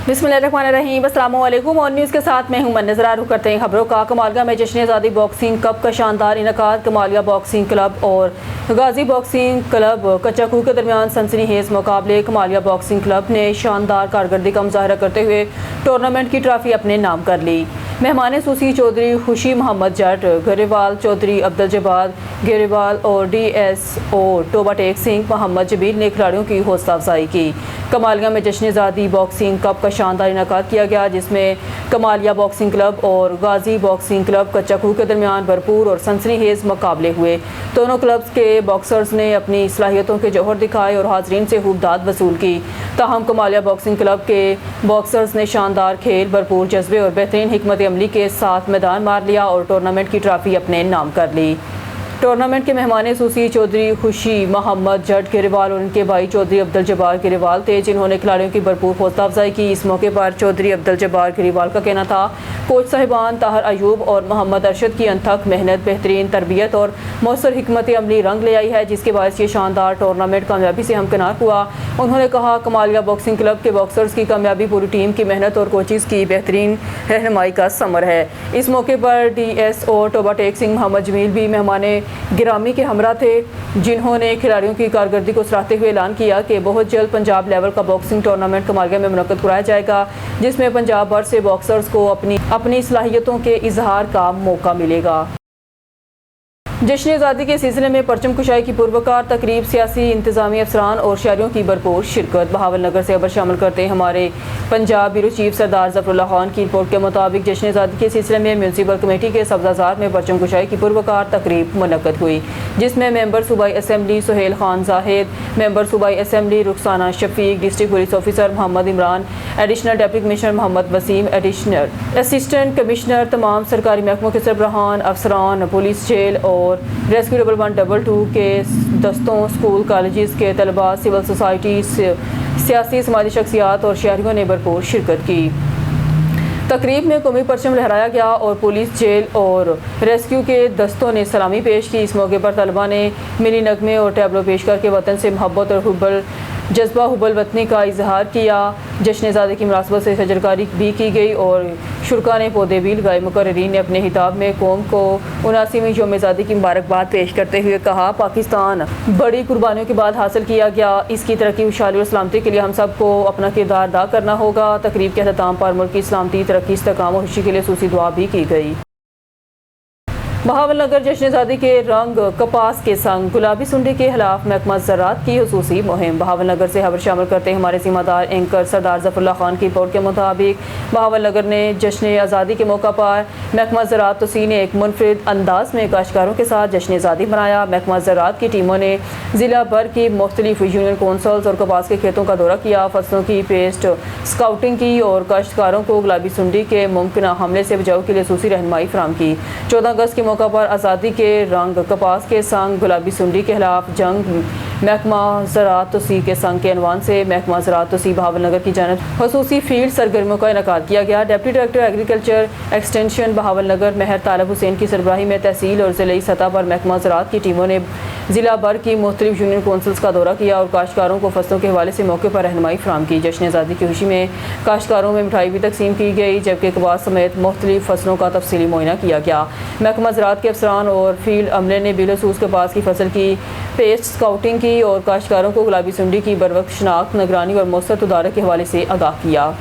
बिस्मिल्लाहिर्रहमानिर्रहीम। अस्सलाम वालेकुम। और न्यूज़ के साथ मैं हूं मन। नजर रुख करते हैं खबरों का। कमालिया में जश्न आज़ादी बॉक्सिंग कप का शानदार इनकाद। कमालिया बॉक्सिंग क्लब और गाजी बॉक्सिंग क्लब कच्चाकू के दरमियान सनसनीखेज मुकाबले। कमालिया बॉक्सिंग क्लब ने शानदार कारकर्दगी का मुजाहरा करते हुए टूर्नामेंट की ट्रॉफी अपने नाम कर ली। मेहमान सूसी चौधरी खुशी मोहम्मद जट, गरेवाल चौधरी अब्दुल जब्बार गरेवाल और DSO टोबा टेक सिंह मोहम्मद जबीर ने खिलाड़ियों की हौसला अफजाई की। कमालिया में जश्न आज़ादी बॉक्सिंग कप का शानदार इनकाद किया गया, जिसमें कमालिया बॉक्सिंग क्लब और गाजी बॉक्सिंग क्लब कच्चाकू के दरमियान भरपूर और सनसनीखेज मुकाबले हुए। दोनों क्लब्स के बॉक्सर्स ने अपनी सलाहियतों के जौहर दिखाए और हाजरीन से खूब दाद वसूल की। ताहम कमालिया बॉक्सिंग क्लब के बॉक्सर्स ने शानदार खेल, भरपूर जज्बे और बेहतरीन हिकमत अमली के साथ मैदान मार लिया और टूर्नामेंट की ट्रॉफी अपने नाम कर ली। टूर्नामेंट के मेहमान सूसी चौधरी खुशी मोहम्मद जट गरेवाल और उनके भाई चौधरी अब्दुल जब्बार गरेवाल थे, जिन्होंने खिलाड़ियों की भरपूर हौसला अफजाई की। इस मौके पर चौधरी अब्दुल जब्बार गरेवाल का कहना था, कोच साहिबान ताहर अयूब और मोहम्मद अरशद की अनथक मेहनत, बेहतरीन तरबियत और मौसर हिकमत अमली रंग ले आई है, जिसके बायस ये शानदार टूर्नामेंट कामयाबी से हमकिनार हुआ। उन्होंने कहा, कमालिया बॉक्सिंग क्लब के बॉक्सर्स की कामयाबी पूरी टीम की मेहनत और कोचिज़ की बेहतरीन रहनुमाई का समर है। इस मौके पर DSO टोबा टेक सिंह मोहम्मद जमील भी मेहमान गिरामी के हमरा थे, जिन्होंने खिलाड़ियों की कारकर्दगी को सराहते हुए ऐलान किया कि बहुत जल्द पंजाब लेवल का बॉक्सिंग टूर्नामेंट कमालिया में मुनक्कद कराया जाएगा, जिसमें पंजाब भर से बॉक्सर्स को अपनी सलाहियतों के इजहार का मौका मिलेगा। जश्न आज़ादी के सिलसिले में परचम कुशाई की पुरवकार तकरीब, सियासी इंतजामी अफसरान और शहरियों की भरपूर शिरकत। बहावल नगर से खबर शामिल करते हैं हमारे पंजाब ब्यूरो चीफ सरदार ज़फरुल्लाह खान की रिपोर्ट के मुताबिक जश्न आज़ादी के सिलसिले में म्यूनसिपल कमेटी के सब्ज़ाज़ार में परचम कुशाई की पुरवकार तकरीब मुनक्कद हुई, जिसमें मेंबर सूबाई असम्बली सुहेल खान जाहिद, मेंबर सूबाई assembly Rukhsana Shafiq, district police officer Mohammad Imran, additional deputy commissioner Mohammad Waseem, additional assistant commissioner, तमाम सरकारी महकमों के सरबराहान, अफसरान, पुलिस, जेल और रेस्क्यू 112 के दस्तों, स्कूल कॉलेजेस के तलबा, सिविल सोसाइटी, सियासी समाजी शख्सियात और शहरियों ने भरपूर शिरकत की। तकरीब में कौमी परचम लहराया गया और पुलिस, जेल और रेस्क्यू के दस्तों ने सलामी पेश की। इस मौके पर तलबा ने मिनी नगमे और टैबलो पेश करके वतन से मोहब्बत और जज्बा हुब्बुल वतनी का इजहार किया। जश्न आज़ादी की मुनासबत से शजरकारी भी की गई और शुरका ने पौधे भी लगाए। मुकर्रिरीन ने अपने हिताब में कौम को 79वीं यौम आज़ादी की मुबारकबाद पेश करते हुए कहा, पाकिस्तान बड़ी कुर्बानियों के बाद हासिल किया गया, इसकी तरक्की, खुशहाली और सलामती के लिए हम सबको अपना किरदार अदा करना होगा। तकरीब के अख्ताम पर मुल्क की सलामती, तरक्की, इस्तेकाम और खुशी के लिए सूसी दुआ भी की गई। बहावल नगर जश्न आज़ादी के रंग कपास के संग गुलाबी सुंडी के खिलाफ महकमा ज़राअत की हुसूसी मुहिम। बहावल नगर से खबर शामिल करते हैं हमारे सीमादार एंकर सरदार ज़फरुल्लाह खान की रिपोर्ट के मुताबिक बहावल नगर ने जश्न आज़ादी के मौका पर महकमा ज़राअत तोसी ने एक मुनफरिद अंदाज में काश्तकारों के साथ जश्न आज़ादी मनाया। महकमा ज़राअत की टीमों ने ज़िला भर की मुख्तलिफ यूनियन कौंसल्स और कपास के खेतों का दौरा किया, फसलों की पेस्ट स्काउटिंग की और काश्तकारों को गुलाबी सुंडी के मुमकिन हमले से बचाव के लिए सूसी रहनुमाई फराहम की। 14 अगस्त के मौका पर आज़ादी के रंग कपास के संग गुलाबी सुंडी के खिलाफ जंग महकमा ज़राअत तोसी के संग के अनवान से महकमा ज़राअत तोसी बहावल नगर की जानिब ख़ुसूसी फील्ड सरगर्मियों का इनकाद किया गया। Deputy director agriculture extension Bahawalnagar Mehr Talib Hussain की सरबराही में तहसील और ज़िलाई सतह पर महकमा ज़राअत की टीमों ने ज़िला भर की मुख्तलिफ यूनियन कौंसल्स का दौरा किया और काश्तकारों को फसलों के हवाले से मौके पर रहनुमाई फराहम की। जश्न आज़ादी की खुशी में काश्तकारों में मिठाई भी तकसीम की गई, जबकि कपास समेत मुख्तलिफ फसलों का तफसीली मुआयना किया गया। महकमा ज़राअत के अफसरान और फील्ड अमले ने बिलखसूस कपास की फसल की पेस्ट स्काउटिंग की और काश्तकारों को गुलाबी सुंडी की बरवक्त शनाख्त, निगरानी और मौसर तदारक के हवाले से आगाह किया।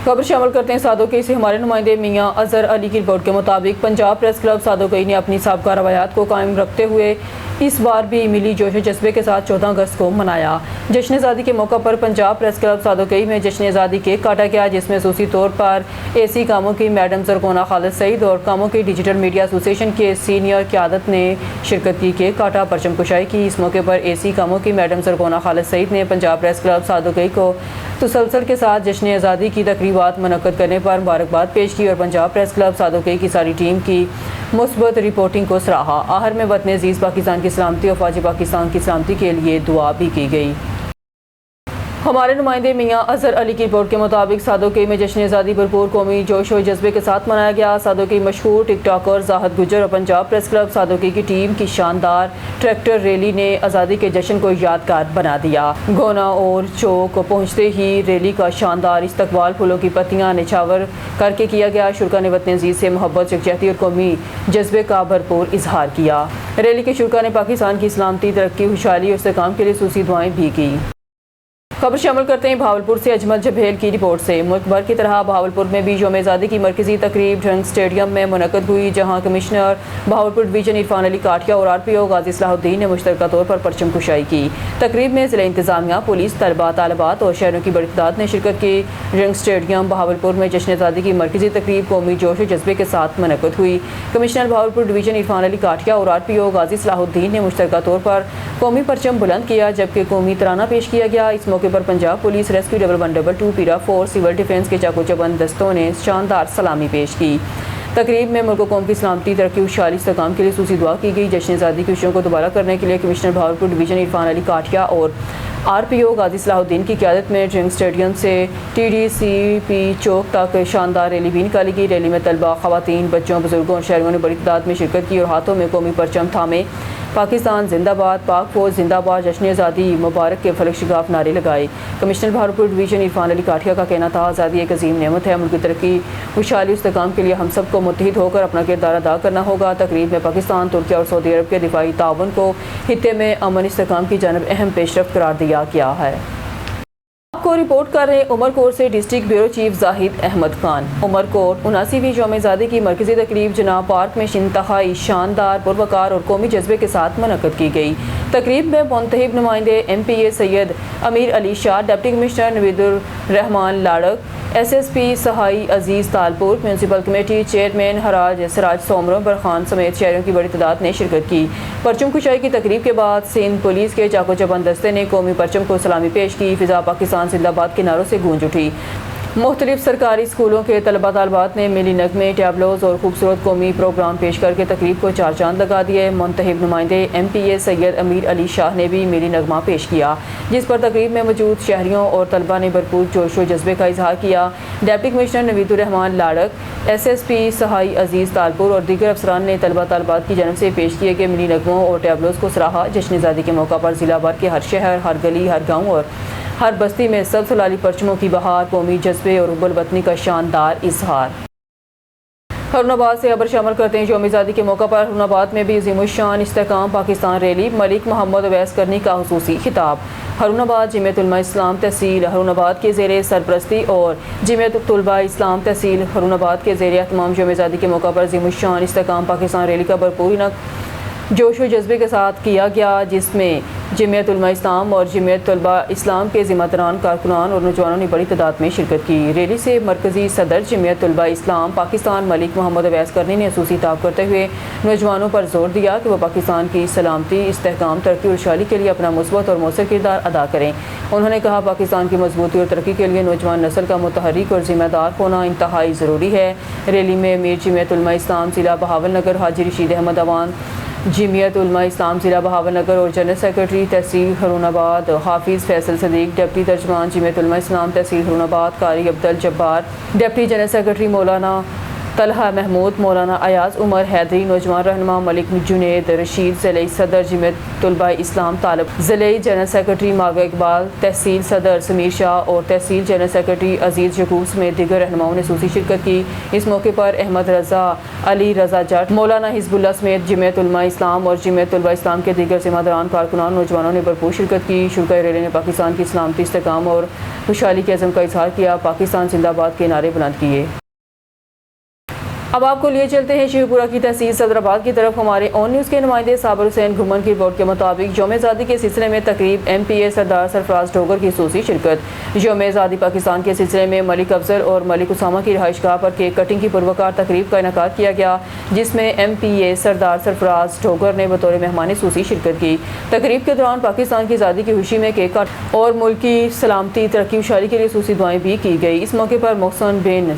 खबर शामिल करते हैं सादोकई से हमारे नुमाइंदे मियाँ अजहर अली की रिपोर्ट के मुताबिक पंजाब प्रेस क्लब सादोकई ने अपनी साबका रवायात को कायम रखते हुए इस बार भी मिली जोश जज्बे के साथ 14 अगस्त को मनाया। जश्न आज़ादी के मौका पर पंजाब प्रेस क्लब सादोकई में जश्न आज़ादी केक काटा गया, जिसमें खसूसी तौर पर AC कामों की मैडम ज़रगोना खालिद सईद और कामों की डिजिटल मीडिया एसोसिएशन के सीनियर क़यादत ने शिरकत की। केक काटा, परचम कुशाई की। इस मौके पर AC कामों की मैडम ज़रगोना खालिद सईद ने पंजाब प्रेस क्लब सादोकई को तसलसल के साथ जश्न आज़ादी की तकरीबात मुनक्कद करने पर मुबारकबाद पेश की और पंजाब प्रेस क्लब सादोकई की सारी टीम की मुस्बत रिपोर्टिंग को सराहा। आहर में वतन अजीज़ पाकिस्तान की सलामती और फौजी पाकिस्तान की सलामती के लिए दुआ भी की गई। ہمارے نمائندے میاں اظہر علی کی رپورٹ کے مطابق سادوکی میں جشن آزادی بھرپور قومی جوش و جذبے کے ساتھ منایا گیا۔ سادوکی مشہور ٹک ٹاکر زاہد گجر اور پنجاب پریس کلب سادوکی کی ٹیم کی شاندار ٹریکٹر ریلی نے آزادی کے جشن کو یادگار بنا دیا۔ گونا اور چوک پہنچتے ہی ریلی کا شاندار استقبال پھولوں کی پتیاں نچھاور کر کے کیا گیا۔ شرکا نے وطن عزیز سے محبت، یکجہتی اور قومی جذبے کا بھرپور اظہار کیا۔ ریلی کے شرکا نے پاکستان کی سلامتی، ترقی، خوشحالی اور استحکام کے لیے خصوصی دعائیں بھی کی۔ خبر شامل کرتے ہیں بہاولپور سے اجمل جبھیل کی رپورٹ سے۔ ملک بھر کی طرح بہاولپور میں بھی یوم آزادی کی مرکزی تقریب ڈرنگ اسٹیڈیم میں منعقد ہوئی، جہاں کمشنر بہاولپور ڈویژن عرفان علی کاٹیا اور RPO غازی صلاح الدین نے مشترکہ طور پر پرچم کشائی کی۔ تقریب میں ضلع انتظامیہ، پولیس، طلباء، طالبات اور شہریوں کی بڑی تعداد نے شرکت کی۔ ڈرنگ اسٹیڈیم بہاولپور میں جشن آزادی کی مرکزی تقریب قومی جوش و جذبے کے ساتھ منعقد ہوئی۔ کمشنر بہاولپور ڈویژن عرفان علی کاٹیا اور RPO غازی صلاح الدین نے مشترکہ طور پر قومی پرچم بلند کیا، جبکہ قومی ترانہ پیش کیا گیا۔ اس موقع پر پنجاب پولیس ریسکیو 112 پیرا فورس، سول ڈیفنس کے چاقو چبند دستوں نے شاندار سلامی پیش کی۔ تقریب میں ملک و قوم کی سلامتی، ترقی، خوشحالی، استحکام کے لیے خصوصی دعا کی گئی۔ جشن آزادی کی خوشیوں کو دوبارہ کرنے کے لیے کمشنر بہاولپور ڈویژن عرفان علی کاٹیا اور RPO غازی صلاح الدین کی قیادت میں ڈرنگ اسٹیڈیم سے TDCP چوک تک شاندار ریلی بھی نکالی گئی۔ ریلی میں طلباء، خواتین، بچوں، بزرگوں اور شہریوں نے بڑی تعداد میں شرکت کی اور ہاتھوں میں قومی پرچم تھامے پاکستان زندہ باد، پاک فوج زندہ باد، جشن آزادی مبارک کے فلک شگاف نعرے لگائے۔ کمشنر بہاولپور ڈویژن عرفان علی کاٹیا کا کہنا تھا، آزادی ایک عظیم نعمت ہے، ملک کی ترقی، خوشحالی، استحکام کے لیے ہم سب کو متحد ہو کر اپنا کردار ادا کرنا ہوگا۔ تقریب میں پاکستان، ترکیہ اور سعودی عرب کے دفاعی تعاون کو خطے میں امن استحکام کی جانب اہم پیش رفت قرار دیا گیا ہے۔ آپ کو رپورٹ کر رہے عمرکوٹ سے ڈسٹرکٹ بیورو چیف زاہد احمد خان۔ عمرکوٹ 79ویں یوم آزادی کی مرکزی تقریب جناب پارک میں انتہائی شاندار، پروقار اور قومی جذبے کے ساتھ منعقد کی گئی۔ تقریب میں منتخب نمائندے MPA Syed Amir Ali Shah, deputy commissioner Naveed Ur Rehman Larik, SSP Suhai Aziz Talpur, municipal committee chairman Hiraj Siraj Soomro برخان سمیت شہریوں کی بڑی تعداد نے شرکت کی۔ پرچم کشائی کی تقریب کے بعد سندھ پولیس کے چاقو چبند دستے نے قومی پرچم کو سلامی پیش کی۔ فضا پاکستان زندہ باد کے نعروں سے گونج اٹھی۔ مختلف سرکاری اسکولوں کے طلباء طالبات نے ملی نغمے، ٹیبلوز اور خوبصورت قومی پروگرام پیش کر کے تقریب کو چار چاند لگا دیے۔ منتخب نمائندے MPA سید امیر علی شاہ نے بھی ملی نغمہ پیش کیا، جس پر تقریب میں موجود شہریوں اور طلباء نے بھرپور جوش و جذبے کا اظہار کیا۔ Deputy commissioner Naveed Ur Rehman Larik, SSP Suhai Aziz Talpur اور دیگر افسران نے طلباء طالبات کی جانب سے پیش کیے گئے ملی نغموں اور ٹیبلوز کو سراہا۔ جشن آزادی کے موقع پر ضلع بھر کے ہر شہر، ہر گلی، ہر گاؤں اور ہر بستی میں سبز لعلی پرچموں کی بہار، قومی جذبے اور حب الوطنی کا شاندار اظہار۔ ہارون آباد سے خبر شامل کرتے ہیں۔ یوم آزادی کے موقع پر ہارون آباد میں بھی عظیم الشان استحکام پاکستان ریلی، ملک محمد اویس کرنی کا خصوصی خطاب۔ ہارون آباد جمعیت علماء اسلام تحصیل ہارون آباد کے زیر سرپرستی اور جمعیت طلباء اسلام تحصیل ہارون آباد کے زیر اہتمام یوم آزادی کے موقع پر عظیم الشان استحکام پاکستان ریلی کا بھرپور جوش و جذبے کے ساتھ کیا گیا، جس میں جمعیت علماء اسلام اور جمعیت طلباء اسلام کے ذمہ داران، کارکنان اور نوجوانوں نے بڑی تعداد میں شرکت کی۔ ریلی سے مرکزی صدر جمعیت طلباء اسلام پاکستان ملک محمد اویس کرنی نے خصوصی خطاب کرتے ہوئے نوجوانوں پر زور دیا کہ وہ پاکستان کی سلامتی، استحکام، ترقی اور خوشحالی کے لیے اپنا مثبت اور مؤثر کردار ادا کریں۔ انہوں نے کہا، پاکستان کی مضبوطی اور ترقی کے لیے نوجوان نسل کا متحرک اور ذمہ دار ہونا انتہائی ضروری ہے۔ ریلی میں امیر جمعیت علماء اسلام ضلع بہاول نگر حاجی رشید احمد اوان، جمعیت علماء اسلام ضلع بہاول نگر اور جنرل سیکرٹری تحصیل ہارون آباد حافظ فیصل صدیق، ڈپٹی ترجمان جمعیت علماء اسلام تحصیل ہارون آباد قاری عبدل جبار، ڈپٹی جنرل سیکرٹری مولانا طلحہ محمود، مولانا ایاز عمر حیدری، نوجوان رہنما ملک جنید رشید، ضلعی صدر جمعیت طلباء اسلام طالب، ضلعی جنرل سیکرٹری ماگا اقبال، تحصیل صدر سمیر شاہ اور تحصیل جنرل سیکرٹری عزیز یعقوب سمیت دیگر رہنماؤں نے خصوصی شرکت کی۔ اس موقع پر احمد رضا، علی رضا جٹ، مولانا حزب اللہ سمیت جمعیت علماء اسلام اور جمعیت طلباء اسلام کے دیگر ذمہ داران، کارکنان، نوجوانوں نے بھرپور شرکت کی۔ شرکائے ریلی نے پاکستان کی سلامتی، استحکام اور خوشحالی کے عزم کا اظہار کیا، پاکستان زندہ باد کے نعرے بلند کیے۔ اب آپ کو لیے چلتے ہیں شیو پورہ کی تحصیل صدر آباد کی طرف۔ ہمارے آن نیوز کے نمائندے صابر حسین گھمن کی رپورٹ کے مطابق یوم آزادی کے سلسلے میں تقریب MPA سردار سرفراز ڈوگر کی خصوصی شرکت۔ یوم آزادی پاکستان کے سلسلے میں ملک افضل اور ملک اسامہ کی رہائش گاہ پر کیک کٹنگ کی پروقار تقریب کا انعقاد کیا گیا، جس میں MPA سردار سرفراز ڈوگر نے بطور مہمان خصوصی شرکت کی۔ تقریب کے دوران پاکستان کی آزادی کی خوشی میں کیک کٹ اور ملک کی سلامتی، ترقی، خوشحالی کے لیے خصوصی دعائیں بھی کی گئی۔ اس موقع پر محسن بن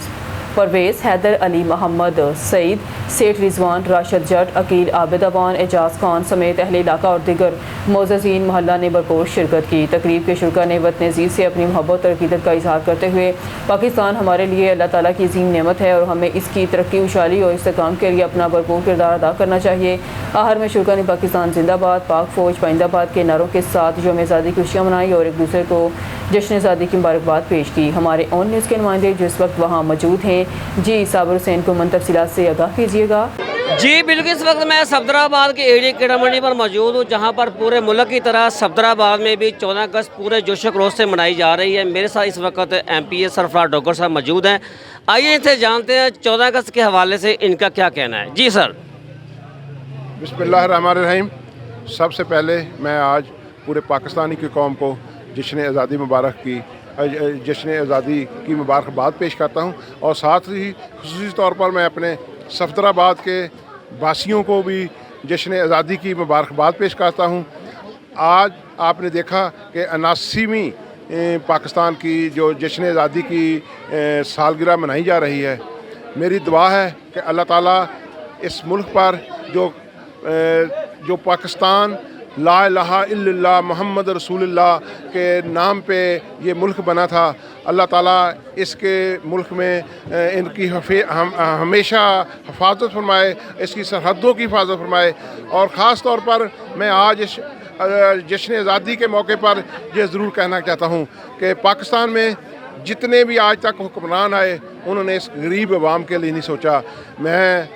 परवेज़, हैदर अली, मोहम्मद सईद, सेठ रिजवान, राशिद जट, अकील आबिद अवान, एजाज खान समेत अहले इलाका और दिगर मोअज़्ज़िज़ीन मोहल्ला ने भरपूर शिरकत की। तकरीब के शुरका ने वतन अज़ीज़ से अपनी मोहब्बत और अक़ीदत का इज़हार करते हुए पाकिस्तान हमारे लिए अल्लाह ताला की अज़ीम नेमत है और हमें इसकी तरक्की, खुशहाली और इस्तेहकाम के लिए अपना भरपूर किरदार अदा करना चाहिए। आखिर में शुरका ने पाकिस्तान जिंदाबाद, पाक फ़ौज पाइंदाबाद के नारों के साथ यौम आज़ादी की खुशियाँ मनाई और एक दूसरे को जश्न आज़ादी की मुबारकबाद पेश की। हमारे ऑन न्यूज़ के नुमाइंदे जो इस वक्त वहाँ मौजूद हैं, जी साबिर हुसैन को मन तफसीलात से आगाह कीजिएगा। जी बिल्कुल, इस वक्त मैं सफदराबाद के एरिया कीड़ा मंडी पर मौजूद हूँ, जहाँ पर पूरे मुल्क की तरह सफदराबाद में भी 14 अगस्त पूरे जोश खरोश से मनाई जा रही है। मेरे साथ इस वक्त MPA सरफराज डोगर साहब मौजूद हैं। आइए इनसे जानते हैं 14 अगस्त के हवाले से इनका क्या कहना है। जी सर। बिस्मिल्लाहिर्रहमानिर्रहीम। सबसे पहले मैं आज पूरे पाकिस्तानी की कौम को जश्न आज़ादी की मुबारकबाद पेश करता हूँ और साथ ही खुसूसी तौर पर मैं अपने सफदराबाद के वासियों को भी जश्न आज़ादी की मुबारकबाद पेश करता हूँ। आज आपने देखा कि 79वीं पाकिस्तान की जो जश्न आज़ादी की सालगिरह मनाई जा रही है। मेरी दुआ है कि अल्लाह ताला इस मुल्क पर जो पाकिस्तान ला इलाहा इल्लल्लाह मुहम्मद रसूलुल्लाह के नाम पे ये मुल्क बना था, अल्लाह ताला इसके मुल्क में इनकी हमेशा हिफाजत फरमाए, इसकी सरहदों की हिफाजत फरमाए। और ख़ास तौर पर मैं आज इस जश्न आज़ादी के मौके पर ये ज़रूर कहना चाहता हूँ कि पाकिस्तान में जितने भी आज तक हुक्मरान आए, उन्होंने इस गरीब अवाम के लिए नहीं सोचा। मैं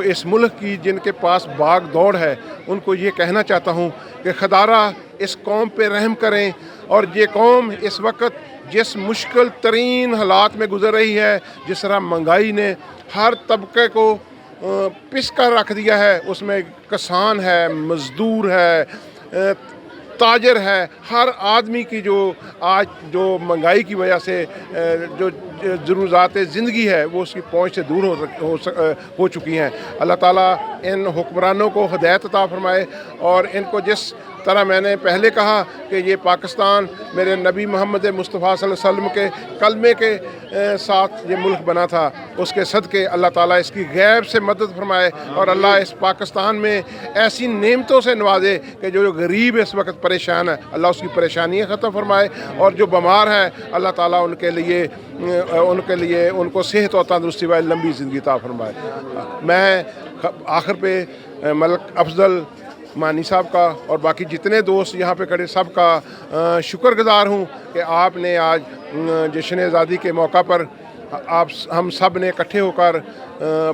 इस मुल्क की जिनके पास भाग दौड़ है, उनको ये कहना चाहता हूँ कि खुदारा इस कौम पे रहम करें। और ये कौम इस वक्त जिस मुश्किल तरीन हालात में गुजर रही है, जिस तरह महंगाई ने हर तबके को पिस कर रख दिया है, उसमें किसान है, मज़दूर है, ताजर है, हर आदमी की जो महंगाई की वजह से जो ज़रूरत ज़िंदगी है वो उसकी पहुंच से दूर हो चुकी हैं। अल्लाह ताला इन हुक्मरानों को हिदायत अता फरमाए और इनको जिस तरह मैंने पहले कहा कि ये पाकिस्तान मेरे नबी मोहम्मद मुस्तफ़ा सल्लल्लाहु अलैहि वसल्लम के कलमे के साथ ये मुल्क बना था, उसके सदक़े अल्लाह ताला इसकी गैब से मदद फरमाए और अल्लाह इस पाकिस्तान में ऐसी नेमतों से नवाजे कि जो गरीब इस वक्त परेशान है, अल्लाह उसकी परेशानियाँ ख़त्म फरमाए और जो बीमार है, अल्लाह ताला उनके लिए उनको सेहत और तंदुरुस्ती वाली लंबी ज़िंदगी अता फरमाए। मैं आखिर पे मलिक अफजल मानी साहब का और बाकी जितने दोस्त यहाँ पे खड़े सब का शुक्रगुज़ार हूँ कि आपने आज जश्न आज़ादी के मौका पर हम सब ने इकट्ठे होकर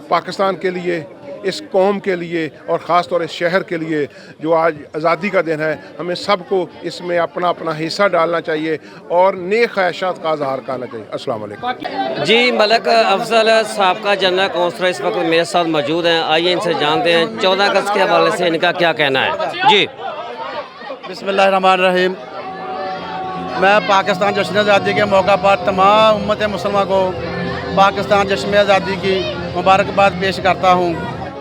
पाकिस्तान के लिए, इस कौम के लिए और ख़ास तौर इस शहर के लिए जो आज आज़ादी का दिन है, हमें सबको इसमें अपना अपना हिस्सा डालना चाहिए और नेक ख्वाहिशात का इज़हार करना चाहिए। अस्सलाम वालेकुम। जी मलिक अफजल साहब का जनरल कौंसलर इस वक्त मेरे साथ मौजूद हैं। आइए इनसे जानते हैं 14 अगस्त के हवाले से इनका क्या कहना है। जी बिस्मिल्लाहिर्रहमानिर्रहीम। मैं पाकिस्तान जश्न आज़ादी के मौका पर तमाम उम्मत मुसलमान को पाकिस्तान जश्न आज़ादी की मुबारकबाद पेश करता हूँ।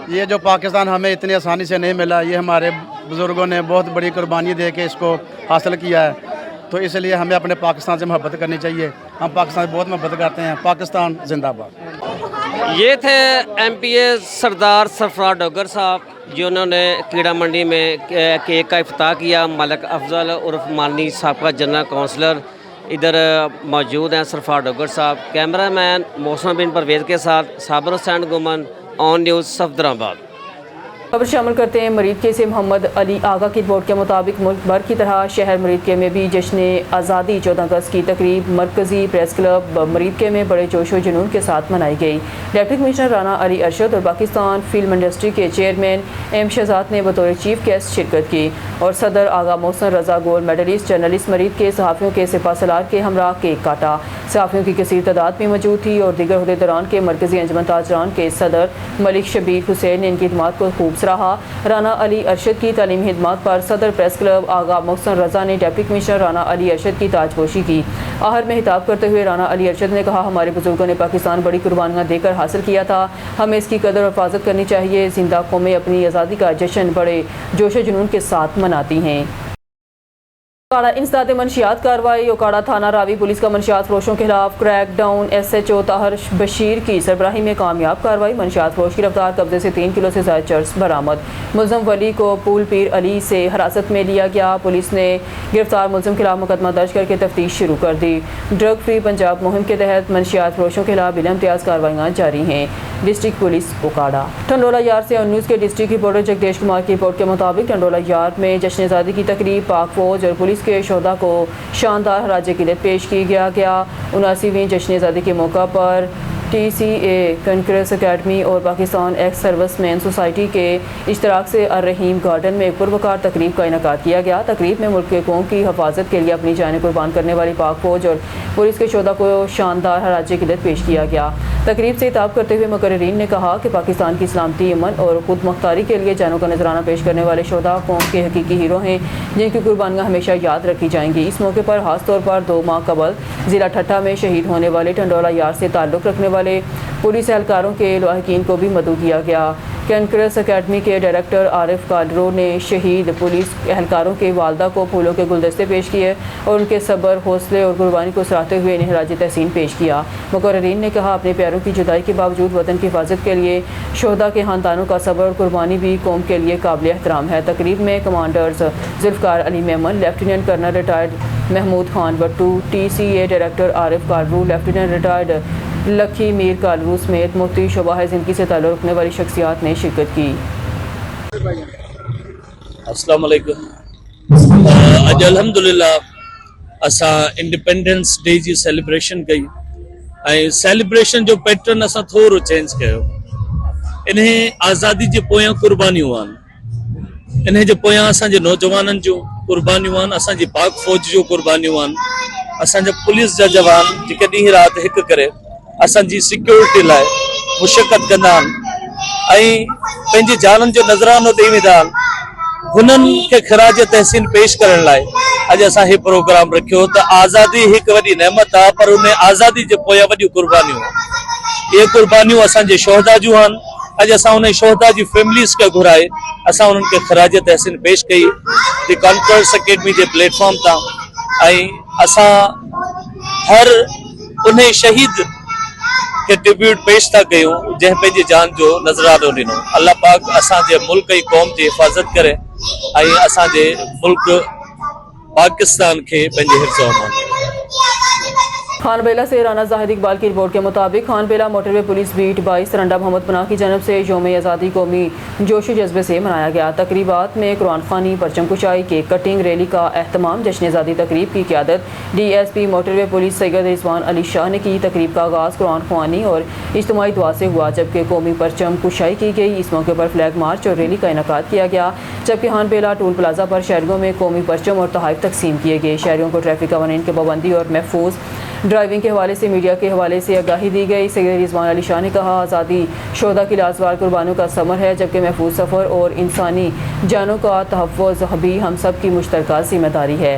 ये जो पाकिस्तान हमें इतनी आसानी से नहीं मिला, ये हमारे बुज़ुर्गों ने बहुत बड़ी कुर्बानी दे के इसको हासिल किया है, तो इसलिए हमें अपने पाकिस्तान से मोहब्बत करनी चाहिए। हम पाकिस्तान से बहुत मोहब्बत करते हैं। पाकिस्तान जिंदाबाद। ये थे MPA सरदार सरफराज डोगर साहब, जिन्होंने कीड़ा मंडी में केक का इफ्ताह किया। मलिक अफजल उर्फ मानी साहब का जनरल कौंसलर इधर मौजूद हैं, सरफराज डोगर साहब। कैमरामैन मौसम बिन परवेज़ के साथ साबिर हुसैन गुमन, ऑन न्यूज़ सफदराबाद। खबर शामिल करते हैं मरीद के से मोहम्मद अली आगा की रिपोर्ट के मुताबिक मुल्क भर की तरह शहर मरीद के में भी जश्न आज़ादी 14 अगस्त की तकरीब मरकज़ी प्रेस क्लब मरीद के में बड़े जोश व जुनून के साथ मनाई गई। डिप्टी कमिश्नर राना अली अरशद और पाकिस्तान फिल्म इंडस्ट्री के चेयरमैन M शहजाद ने बतौर चीफ गेस्ट शिरकत की और सदर आगा मोहसन रजा गोल्ड मेडलिस्ट जर्नलिस्ट मरीद के सहाफ़ियों के सिपा सलार के हमरा केक काटा। सहाफ़ियों की कसीर तादाद में मौजूद थी और दीगर अहदेदारान के मरकज़ी अंजुमन ताजरान के सदर मलिक शबीर हुसैन ने इनकी खिदमत को खूब सराहा। राना अली अरशद की तालीमी खिदमत पर सदर प्रेस क्लब आगा मोहसन रजा ने डिप्टी कमिश्नर राना अली अरशद की ताजपोशी की। आहर में खिताब करते हुए राना अली अरशद ने कहा, हमारे बुजुर्गों ने पाकिस्तान बड़ी कुर्बानियाँ देकर हासिल किया था, हमें इसकी कदर और हिफाजत करनी चाहिए। जिंदा कौमें अपनी आज़ादी का जश्न बड़े जोश जुनून के साथ मनाती हैं। ओकाड़ा इंसदाद मंशियात कार्रवाई। ओकाड़ा थाना रावी पुलिस का मंशियात फरोशों के खिलाफ crack down. SHO Tahir Bashir की सरबराही में कामयाब कार्रवाई। मंशियात फरोश गिरफ्तार, कब्जे से 3 किलो से ज़ायद चर्स बरामद। मुलजम वली को पुल पीर अली से हिरासत में लिया गया। पुलिस ने गिरफ्तार मुलजम के खिलाफ मुकदमा दर्ज करके तफ्तीश शुरू कर दी। ड्रग फ्री पंजाब मुहिम के तहत मंशियात फरोशों के खिलाफ बिला इम्तियाज कार्रवाइयाँ जारी हैं। District police Okara. टंडोला यार से न्यूज़ के डिस्ट्रिक्ट रिपोर्टर जगदेश कुमार की रिपोर्ट के मुताबिक टंडोला यार में जश्न आज़ादी की तकरीब पाक फौज और पुलिस के शोहदा को शानदार हराज किलत पेश की गया। 79वीं जश्न आज़ादी के मौका पर TCA कॉन्करेंस अकेडमी और पाकिस्तान एक्स सर्विसमैन सोसाइटी के इश्तराक से अर्रहीम गार्डन में एक पुरवकार तकरीब का इनेकाद किया गया। तकरीब में मुल्क के कौम की हिफाजत के लिए अपनी जानें कुर्बान करने वाली पाक फौज और पुलिस के शोहदा को शानदार हराज किलत पेश किया गया। तकरीब से खिताब करते हुए मुकर्रिरीन ने कहा कि पाकिस्तान की सलामती, अमन और खुद मुख्तारी के लिए जानों का नजराना पेश करने वाले शोहदा कौम के हकीकी हीरो हैं, जिनकी कुर्बानियाँ हमेशा याद रखी जाएंगी। इस मौके पर खास तौर पर 2 माह कबल ज़िला ठट्ठा में शहीद होने वाले टंडोला यार से ताल्लुक़ रखने वाले पुलिस एहलकारों के लाहिकीन को भी मदऊ किया गया। कॉन्करेंस अकेडमी के डायरेक्टर आरिफ कादरो ने शहीद पुलिस एहलकारों के वालदा को फूलों के गुलदस्ते पेश किए और उनके सब्र, हौसले और कुर्बानी को सराहते हुए इन्हें राज तहसीन पेश किया। मुकर्रिरीन ने कहा, अपने प्यारों की जुदाई के बावजूद वतन की हिफाजत के लिए शोहदा के खानदानों का सब्र और कुर्बानी भी कौम के लिए काबिल एहतराम है। तकरीब में commanders Zulfiqar Ali Memon, lieutenant colonel retired Mehmood Khan Bhatto, TCA director Arif Kadro, lieutenant retired Lakhi Mir कालरू समेत मुफ्ती शोबा ज़िंदगी से ताल्लुक़ रखने वाली शख्सियात ने शिरकत की। अस्सलाम वालेकुम। अज अल्हम्दुलिल्लाह असां इंडिपेंडेंस डे जी सेलिब्रेशन कई ऐं सेलिब्रेशन जो पैटर्न असां थोरो चेंज कयो। इन्हें आज़ादी जे पोयां कुर्बानियूं आहिनि, इन्हें जे पोयां असांजे नौजवाननि जूं कुर्बानियूं आहिनि, असांजी पाक फ़ौज जूं कुर्बानियूं आहिनि, असांजा पुलिस जा जवान जेके ॾींहुं राति हिकु करे असांजी सिक्योरिटी लाइ मुशक़त कंदा आहिनि ऐं पंहिंजी जाननि जो नज़रानो ॾेई वेंदा आहिनि। हुननि खे ख़राज तहसीन पेश करण लाइ अॼु असां हीउ प्रोग्राम रखियो। त आज़ादी हिकु वॾी नेमत आहे, पर उन आज़ादी जे पोयां वॾियूं कुर्बानियूं आहिनि। इहे कुर्बानियूं असांजे शोहदा जूं आहिनि। अॼु असां उन शोहदा जी फैमिलीज़ खे घुराए असां उन्हनि खे ख़राज तहसीन पेश कई दी कॉन्करेंस अकेडमी जे प्लेटफॉर्म तां ऐं असां हर उन शहीद के ट्रिब्यूट पेश था कयूं जंहिं पंहिंजी जान जो नज़रानो ॾिनो। अल्लाह पाक असांजे मुल्क ऐं क़ौम जी हिफ़ाज़त करे ऐं असांजे मुल्क पाकिस्तान के पंहिंजे हिफ्ज़ ओ अमान। खानबेला से राना जाहिद इकबाल की रिपोर्ट के मुताबिक खानबेला मोटरवे पुलिस बीट 22 सरंडा मोहम्मद पनाह की जानब से यौम आज़ादी कौमी जोश जज्बे से मनाया गया। तकरीबात में कुरान खानी, परचम कुशाई, केक कटिंग, रैली का अहतमाम। जश्न आज़ादी तकरीब की क़यादत DSP motorway police Syed Rizwan Ali Shah ने की। तकरीब का आगाज़ कुरान ख़वानी और इज्तिमाई दुआ से हुआ, जबकि कौमी परचम कुशाई की गई। इस मौके पर फ्लैग मार्च और रैली का इनेकाद किया गया, जबकि खानबेला टोल प्लाजा पर शहरियों में कौमी परचम और तोहफ़ तकसीम किए गए। शहरियों को ट्रैफिक कवानीन की पाबंदी और महफूज ड्राइविंग के हवाले से मीडिया के हवाले से आगाही दी गई। सैयद रिजवान अली शाह ने कहा, आज़ादी शोहदा की लाजवाब कुर्बानियों का समर है, जबकि महफूज सफ़र और इंसानी जानों का तहफ़्फ़ुज़ भी हम सब की मुश्तरका जिम्मेदारी है।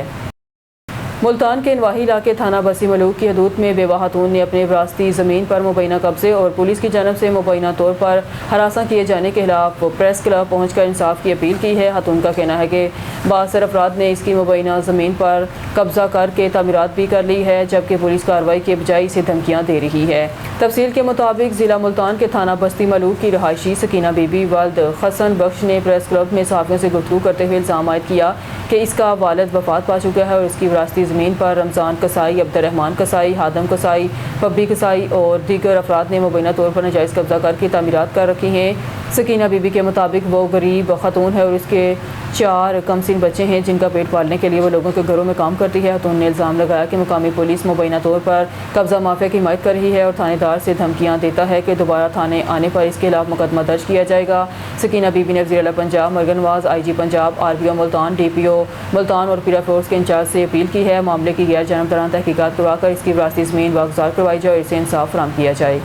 मुल्तान के नवाही इलाके थाना बसी मलूक की हदूद में बेवा खातून ने अपने विरासती ज़मीन पर मुबैना कब्ज़े और पुलिस की जानब से मुबैना तौर पर हरासा किए जाने के खिलाफ प्रेस क्लब पहुंचकर इंसाफ की अपील की है। खातून का कहना है कि बासर अफराद ने इसकी मुबैना ज़मीन पर कब्ज़ा करके तामीरात भी कर ली है, जबकि पुलिस कार्रवाई के बजाय इसे धमकियाँ दे रही है। तफसील के मुताबिक ज़िला मुल्तान के थाना बस्ती मलूक की रहायशी सकीना बीबी वल्द हसन बख्श ने प्रेस क्लब में सहाफ़ियों से गुफ्तगू करते हुए इल्ज़ाम आयद किया कि इसका वालिद वफ़ात पा चुका है और इसकी विरासती ज़मीन पर रमज़ान कसाई, अब्दुर्रहमान कसाई, हादम कसाई, पब्बी कसाई और दीगर अफराद ने मुबैना तौर पर नाजायज़ कब्ज़ा करके तामीरात कर रखी हैं। सकीना बीबी के मुताबिक वो गरीब खातून है और उसके 4 कमसिन बच्चे हैं, जिनका पेट पालने के लिए वो लोगों के घरों में काम करती है। खातून ने इल्ज़ाम लगाया कि मुकामी पुलिस मुबैना तौर पर कब्ज़ा माफिया की हिमायत कर रही है और थानेदार से धमकियाँ देता है कि दोबारा थाने आने पर इसके खिलाफ मुकदमा दर्ज किया जाएगा। सकीना बीबी ने वज़ीर आला Punjab मरगन Nawaz, IG Punjab, RPO Multan, DPO Multan और पीरा फोर्स के इंचार्ज से अपील की है, मामले की गैर जानबदाराना तहकीकात करवाकर इसकी विरासती ज़मीन वागुज़ार करवाई जाए और इसे इंसाफ फराहम किया जाए।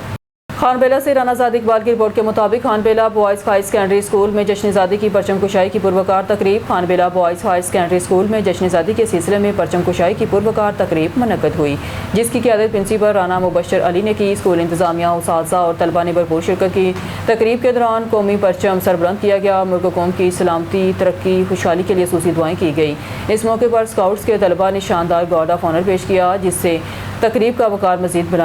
خان بیلا سے رانا زاد اقبال کی رپورٹ کے مطابق خان بیلا بوائز ہائی سیکنڈری اسکول میں جشن زادی کی پرچم کشائی کی پروکار تقریب خان بیلا بوائز ہائی سیکنڈری اسکول میں جشن زادی کے سلسلے میں پرچم کشائی کی پروکار تقریب منعقد ہوئی، جس کی قیادت پرنسپل رانا مبشر علی نے کی۔ اسکول انتظامیہ، اساتذہ اور طلباء نے بھرپور شرکت کی۔ تقریب کے دوران قومی پرچم سربلند کیا گیا، ملک و قوم کی سلامتی، ترقی، خوشحالی کے لیے خصوصی دعائیں کی گئی۔ اس موقع پر اسکاؤٹس کے طلباء نے شاندار گارڈ آف آنر پیش کیا، جس سے تقریب کا وقار مزید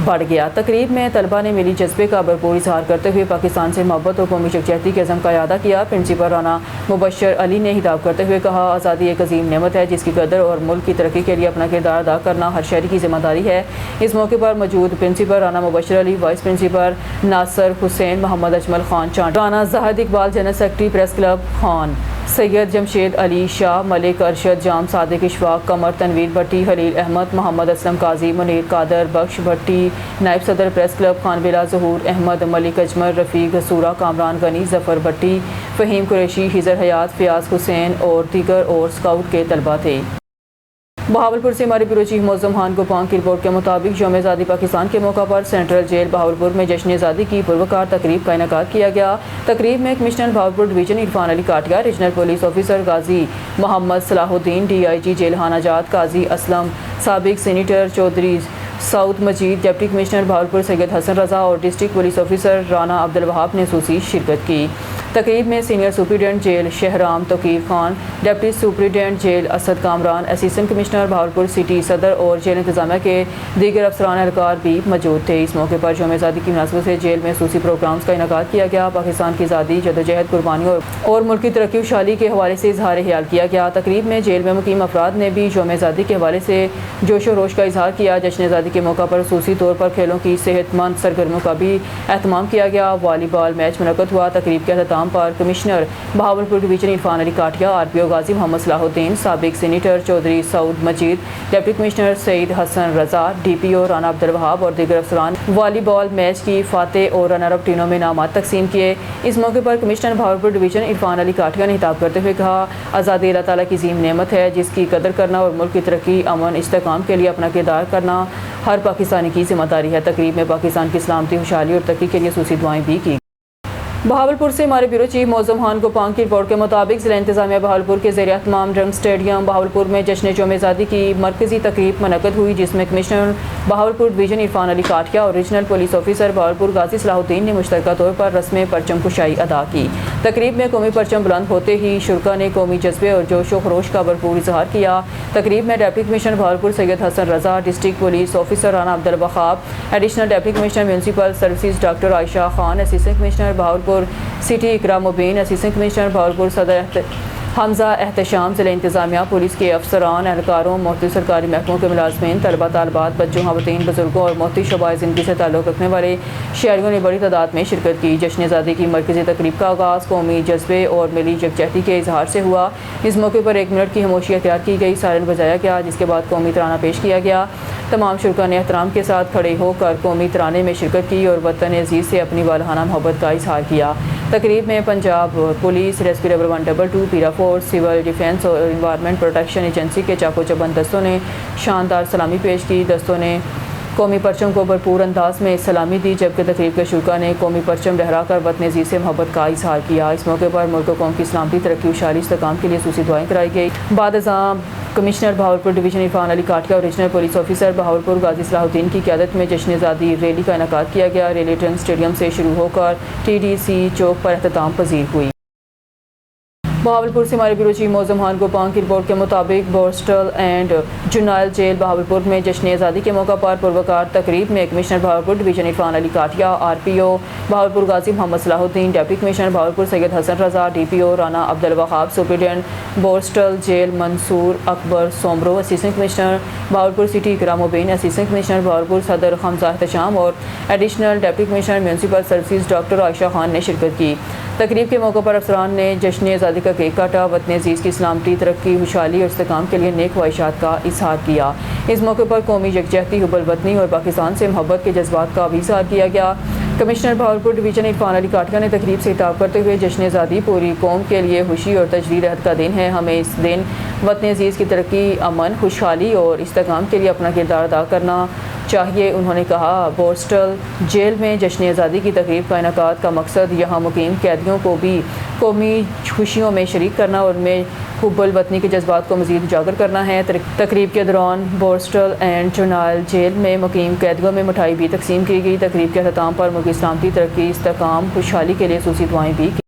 بڑھ گیا۔ تقریب میں طلباء نے ملی جذبے کا بھرپور اظہار کرتے ہوئے پاکستان سے محبت اور قومی یکجہتی کے عزم کا اعادہ کیا۔ پرنسپل رانا مبشر علی نے خطاب کرتے ہوئے کہا، آزادی ایک عظیم نعمت ہے جس کی قدر اور ملک کی ترقی کے لیے اپنا کردار ادا کرنا ہر شہری کی ذمہ داری ہے۔ اس موقع پر موجود principal Rana Mubashir Ali, vice principal Nasir Hussain, Muhammad Ajmal Khan Chand, Rana Zahid Iqbal general secretary press club Khan, Syed Jamshed Ali Shah, Malik Arshad Jam, Sadiq Ashfaq, Qamar, Tanveer Bhatti, Khalil Ahmed, Muhammad Aslam Qazi, Munir قادر بخش بھٹی، نائب صدر پریس کلب خان بیلا، ظہور احمد، ملک اجمل، رفیق غسورہ، کامران غنی، ظفر بھٹی، فہیم قریشی، حضر حیات، فیاض حسین اور دیگر اور اسکاؤٹ کے طلباء تھے۔ بہاولپور سے ہمارے بیورو چیف معظم خان گوپان کی رپورٹ کے مطابق یوم آزادی پاکستان کے موقع پر سینٹرل جیل بہاولپور میں جشن آزادی کی پروکار تقریب کا انعقاد کیا گیا۔ تقریب میں commissioner Bahawalpur division Irfan Ali کاٹیا، regional police officer غازی محمد صلاح الدین، ڈی آئی جی جیلہان آزاد قاضی اسلم، سابق senator Chaudhry Saud Majeed, deputy commissioner Bahawalpur Syed Hassan Raza اور district police officer Rana Abdulwahab نے خصوصی شرکت کی۔ تقریب میں senior superintendent jail Shahram Tauqeef Khan, deputy superintendent jail Asad Kamran, assistant commissioner Bahawalpur city Saddar اور جیل انتظامیہ کے دیگر افسران اہلکار بھی موجود تھے۔ اس موقع پر یوم آزادی کی مناسبت سے جیل میں خصوصی پروگرامز کا انعقاد کیا گیا۔ پاکستان کی آزادی، جدوجہد، قربانیوں اور ملک کی ترقی خوشحالی کے حوالے سے اظہار خیال کیا گیا۔ تقریب میں جیل میں مقیم افراد نے بھی یوم آزادی کے حوالے سے جوش و روش کا اظہار کیا۔ جشن آزادی کے موقع پر خصوصی طور پر کھیلوں کی صحت مند سرگرمیوں کا بھی اہتمام کیا گیا۔ والی بال میچ منعقد ہوا۔ تقریب کے اختتام پر commissioner Bahawalpur division Irfan Ali Katia, R P او غازی محمد صلاح الدین، سابق senator Chaudhry Saud Majeed, deputy commissioner سید Hassan Raza, D P O Rana Abdul Wahab اور دیگر افسران والی بال میچ کی فاتح اور رنر اپ ٹیموں میں انعامات تقسیم کیے۔ اس موقع پر کمشنر بہاولپور ڈویژن عرفان علی کاٹیا نے خطاب کرتے ہوئے کہا، آزادی اللہ تعالیٰ کی عظیم نعمت ہے جس کی قدر کرنا اور ملک کی ترقی، امن، استحکام کے لیے اپنا کردار کرنا ہر پاکستانی کی ذمہ داری ہے۔ تقریب میں پاکستان کی سلامتی، خوشحالی اور ترقی کے لیے خصوصی دعائیں بھی کی۔ بہاولپور سے ہمارے بیورو چیف معظم خان گوپان کی رپورٹ کے مطابق ضلع انتظامیہ بہاولپور کے زیر اہتمام ڈرنگ اسٹیڈیم بہاولپور میں جشن یوم آزادی کی مرکزی تقریب منعقد ہوئی، جس میں کمشنر بہاولپور ڈویژن عرفان علی کاٹیا اور ریجنل پولیس آفیسر بہاولپور غازی صلاح الدین نے مشترکہ طور پر رسم پرچم کشائی ادا کی۔ تقریب میں قومی پرچم بلند ہوتے ہی شرکاء نے قومی جذبے اور جوش و خروش کا بھرپور اظہار کیا۔ تقریب میں deputy commissioner Bahawalpur Syed Hassan Raza, district police officer Rana Abdulwahab, additional deputy commissioner municipal services doctor Ayesha Khan, assistant commissioner Bahawalpur city Iqra Mubeen, assistant commissioner Bahawalpur Saddar Hamza Ehtesham, ضلع انتظامیہ پولیس کے افسران، اہلکاروں، مختلف سرکاری محکموں کے ملازمین، طلباء طالبات، بچوں، خواتین، بزرگوں اور مختلف شعبۂ زندگی سے تعلق رکھنے والے شہریوں نے بڑی تعداد میں شرکت کی۔ جشن آزادی کی مرکزی تقریب کا آغاز قومی جذبے اور ملی یکجہتی کے اظہار سے ہوا۔ اس موقع پر 1 منٹ کی خاموشی اختیار کی گئی، سائرن بجایا گیا، جس کے بعد قومی ترانہ پیش کیا گیا۔ تمام شرکاء نے احترام کے ساتھ کھڑے ہو کر قومی ترانے میں شرکت کی اور وطن عزیز سے اپنی والہانہ محبت کا اظہار کیا۔ تقریب میں پنجاب پولیس، ریسکیو نمبر 122، پیرا فورس، سول ڈیفنس اور انوائرمنٹ پروٹیکشن ایجنسی کے چاقو چبند دستوں نے شاندار سلامی پیش کی۔ دستوں نے قومی پرچم کو بھرپور انداز میں سلامی دی، جبکہ تقریب کے شرکاء نے قومی پرچم لہرا کر وطن عزیز سے محبت کا اظہار کیا۔ اس موقع پر ملک و قوم کی سلامتی، ترقی، خوشحالی، استحکام کے لیے خصوصی دعائیں کرائی گئی۔ بعد ازاں کمشنر بہاولپور ڈویژن عرفان علی کاٹیا اور ریجنل پولیس آفیسر بہاولپور غازی صلاح الدین کی قیادت میں جشن آزادی ریلی کا انعقاد کیا گیا۔ ریلی ڈرنگ اسٹیڈیم سے شروع ہو کر ٹی ڈی سی چوک پر اختتام پذیر ہوئی۔ بہاولپور سے ہمارے بیورو چیف معظم خان گوپان کی رپورٹ کے مطابق borstal and juvenile jail Bahawalpur میں جشن آزادی کے موقع پر پروکار تقریب میں commissioner Bahawalpur division Irfan Ali Katia, R P O Bahawalpur Ghazi Muhammad Salahuddin, deputy commissioner Bahawalpur Syed Hassan Raza, D P O Rana Abdulwahab, superintendent borstal jail Mansoor Akbar Soomro, assistant commissioner Bahawalpur city Iqra Mubeen, assistant commissioner Bahawalpur Saddar Hamza Ehtisham اور additional deputy commissioner municipal services doctor Ayesha Khan نے شرکت کی۔ تقریب کے موقع پر افسران نے جشن آزادی کا کیک کاٹا، وطن عزیز کی سلامتی، ترقی، خوشحالی اور استحکام کے لیے نیک خواہشات کا اظہار کیا۔ اس موقع پر قومی یکجہتی، حب الوطنی اور پاکستان سے محبت کے جذبات کا بھی اظہار کیا گیا۔ کمشنر بہاولپور ڈویژن عرفان علی کاٹیا نے تقریب سے خطاب کرتے ہوئے جشن آزادی پوری قوم کے لیے خوشی اور تجدید عہد کا دن ہے. ہمیں اس دن وطن عزیز کی ترقی، امن، خوشحالی اور استحکام کے لیے اپنا کردار ادا کرنا چاہیے. انہوں نے کہا بورسٹل جیل میں جشن آزادی کی تقریب کا انعقاد کا مقصد یہاں مقیم قیدیوں کو بھی قومی خوشیوں میں شریک کرنا اور ان میں حب الوطنی کے جذبات کو مزید اجاگر کرنا ہے. تقریب کے دوران بورسٹل اینڈ جونائل جیل میں مقیم قیدیوں میں مٹھائی بھی تقسیم کی گئی. تقریب کے اختتام پر ملک کی سلامتی، ترقی، استحکام، خوشحالی کے لیے خصوصی دعائیں بھی کی.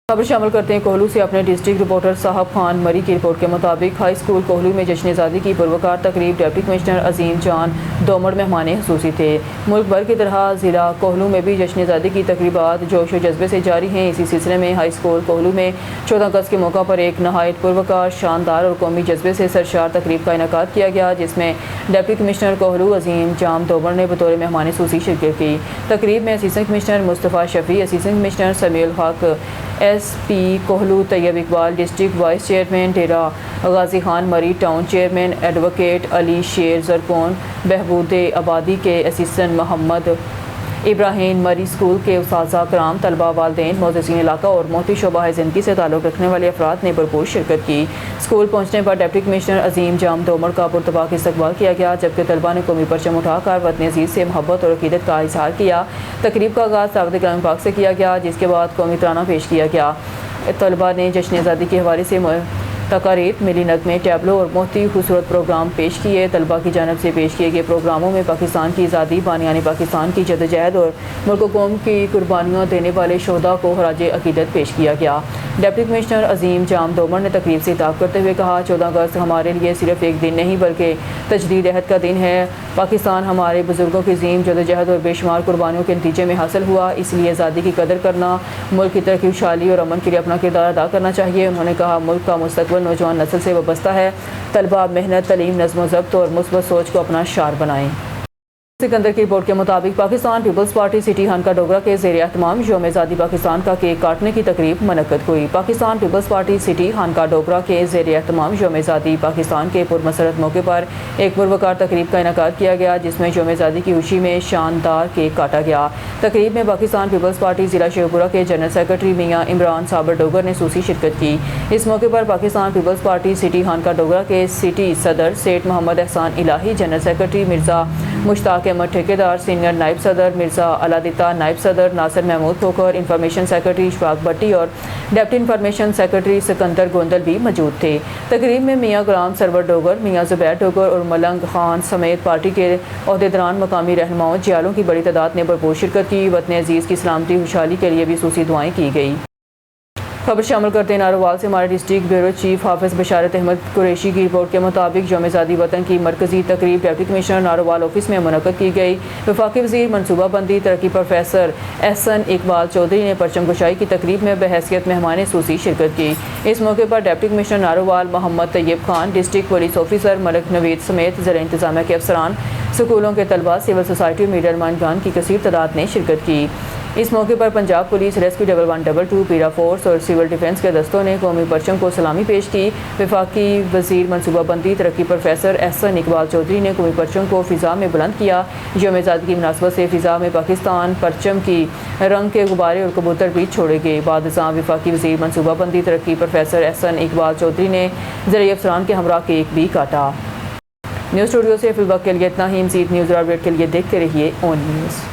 خبر شامل کرتے ہیں کوہلو سے. اپنے ڈسٹرکٹ رپورٹر صاحب خان مری کی رپورٹ کے مطابق ہائی اسکول کوہلو میں جشن آزادی کی پروقار تقریب ڈپٹی کمشنر عظیم جان دومڑ مہمان خصوصی تھے. ملک بھر کی طرح ضلع کوہلو میں بھی جشن آزادی کی تقریبات جوش و جذبے سے جاری ہیں. اسی سلسلے میں ہائی اسکول کوہلو میں 14 اگست کے موقع پر ایک نہایت پروقار، شاندار اور قومی جذبے سے سرشار تقریب کا انعقاد کیا گیا، جس میں ڈپٹی کمشنر کوہلو عظیم جام دومڑ نے بطور مہمان خصوصی شرکت کی. تقریب میں اسسٹنٹ کمشنر مصطفیٰ شفیع، اسسٹنٹ کمشنر سمیع الحق، ایس پی کوہلو طیب Iqbal, district vice chairman Dera Ghazi Khan مری، ٹاؤن چیئرمین ایڈوکیٹ علی شیر زرکون، بہبود آبادی کے اسسٹنٹ محمد ابراہیم مری، اسکول کے اساتذہ کرام، طلباء، والدین، معززین علاقہ اور محتی شعبہ زندگی سے تعلق رکھنے والے افراد نے بھرپور شرکت کی. اسکول پہنچنے پر ڈپٹی کمشنر عظیم جام دومڑ کا پرتپاک استقبال کیا گیا، جبکہ طلباء نے قومی پرچم اٹھا کر وطن عزیز سے محبت اور عقیدت کا اظہار کیا. تقریب کا آغاز دعوت کلام پاک سے کیا گیا، جس کے بعد قومی ترانہ پیش کیا گیا. طلباء نے جشن آزادی کے حوالے سے تقاریب، ملی نغمے، ٹیبلو اور بہت خوبصورت پروگرام پیش کیے. طلباء کی جانب سے پیش کیے گئے پروگراموں میں پاکستان کی آزادی، بانیان پاکستان کی جدوجہد اور ملک و قوم کی قربانیاں دینے والے شہداء کو خراج عقیدت پیش کیا گیا. ڈپٹی کمشنر عظیم جام دومڑ نے تقریب سے خطاب کرتے ہوئے کہا 14 اگست ہمارے لیے صرف ایک دن نہیں بلکہ تجدید عہد کا دن ہے. پاکستان ہمارے بزرگوں کی عظیم جدوجہد اور بے شمار قربانیوں کے نتیجے میں حاصل ہوا، اس لیے آزادی کی قدر کرنا، ملک کی ترقی، خوشحالی اور امن کے لیے اپنا کردار ادا کرنا چاہیے. انہوں نے کہا ملک کا مستقبل نوجوان نسل سے وابستہ ہے. طلباء محنت، تعلیم، نظم و ضبط اور مثبت سوچ کو اپنا شعار بنائیں. سکندر کی رپورٹ کے مطابق پاکستان پیپلز پارٹی سٹی ہانکا ڈوگرا کے زیر اہتمام یوم آزادی پاکستان کا کیک کاٹنے کی تقریب منعقد ہوئی. پاکستان پیپلز پارٹی سٹی ہانکا ڈوگرا کے زیر اہتمام یوم آزادی پاکستان کے پرمسرت موقع پر ایک پروقار تقریب کا انعقاد کیا گیا، جس میں یوم آزادی کی خوشی میں شاندار کیک کاٹا گیا. تقریب میں پاکستان پیپلز پارٹی ضلع شیوپورہ کے جنرل سیکرٹری میاں عمران صابر ڈوگر نے خصوصی شرکت کی. اس موقع پر پاکستان پیپلز پارٹی سٹی ہانکا ڈوگرا کے سٹی صدر سیٹ محمد احسان الہی، جنرل سیکرٹری مرزا مشتاق احمد ٹھیکیدار، سینئر نائب صدر مرزا علادتا، نائب صدر ناصر محمود کھوکھر، انفارمیشن سیکرٹری اشفاق بھٹی اور deputy information secretary Sikandar Gondal بھی موجود تھے. تقریب میں میاں غلام سرور ڈوگر، میاں زبیر ڈوگر اور ملنگ خان سمیت پارٹی کے عہدیداران، مقامی رہنماؤں، جیالوں کی بڑی تعداد نے بھرپور شرکت کی. وطن عزیز کی سلامتی، خوشحالی کے لیے بھی خصوصی دعائیں کی گئی. خبر شامل کرتے ہیں نارووال سے. ہمارے ڈسٹرکٹ بیورو چیف حافظ بشارت احمد قریشی کی رپورٹ کے مطابق یوم آزادی وطن کی مرکزی تقریب ڈپٹی کمشنر نارووال آفس میں منعقد کی گئی. وفاقی وزیر منصوبہ بندی ترقی پروفیسر احسن اقبال چودھری نے پرچم گشائی کی تقریب میں بحیثیت مہمان خصوصی شرکت کی. اس موقع پر ڈپٹی کمشنر نارووال محمد طیب خان، ڈسٹرکٹ پولیس آفیسر ملک نوید سمیت زیر انتظامیہ کے افسران، اسکولوں کے طلباء، سول سوسائٹی، میڈیا نمائندگان کی کثیر تعداد نے شرکت کی. اس موقع پر پنجاب پولیس، ریسکیو 1112، پیرا فورس اور سول ڈیفنس کے دستوں نے قومی پرچم کو سلامی پیش کی. وفاقی وزیر منصوبہ بندی ترقی پروفیسر احسن اقبال چودھری نے قومی پرچم کو فضا میں بلند کیا. یوم آزادی کی مناسبت سے فضا میں پاکستان پرچم کی رنگ کے غبارے اور کبوتر بھی چھوڑے گئے. بعد ازاں وفاقی وزیر منصوبہ بندی ترقی پروفیسر احسن اقبال چودھری نے زرعی افسران کے ہمراہ کیک بھی کاٹا. نیوز اسٹوڈیو سے فی الوقت کے لیے اتنا ہی. مزید نیوز اور اپڈیٹ کے لیے دیکھتے رہیے اون نیوز.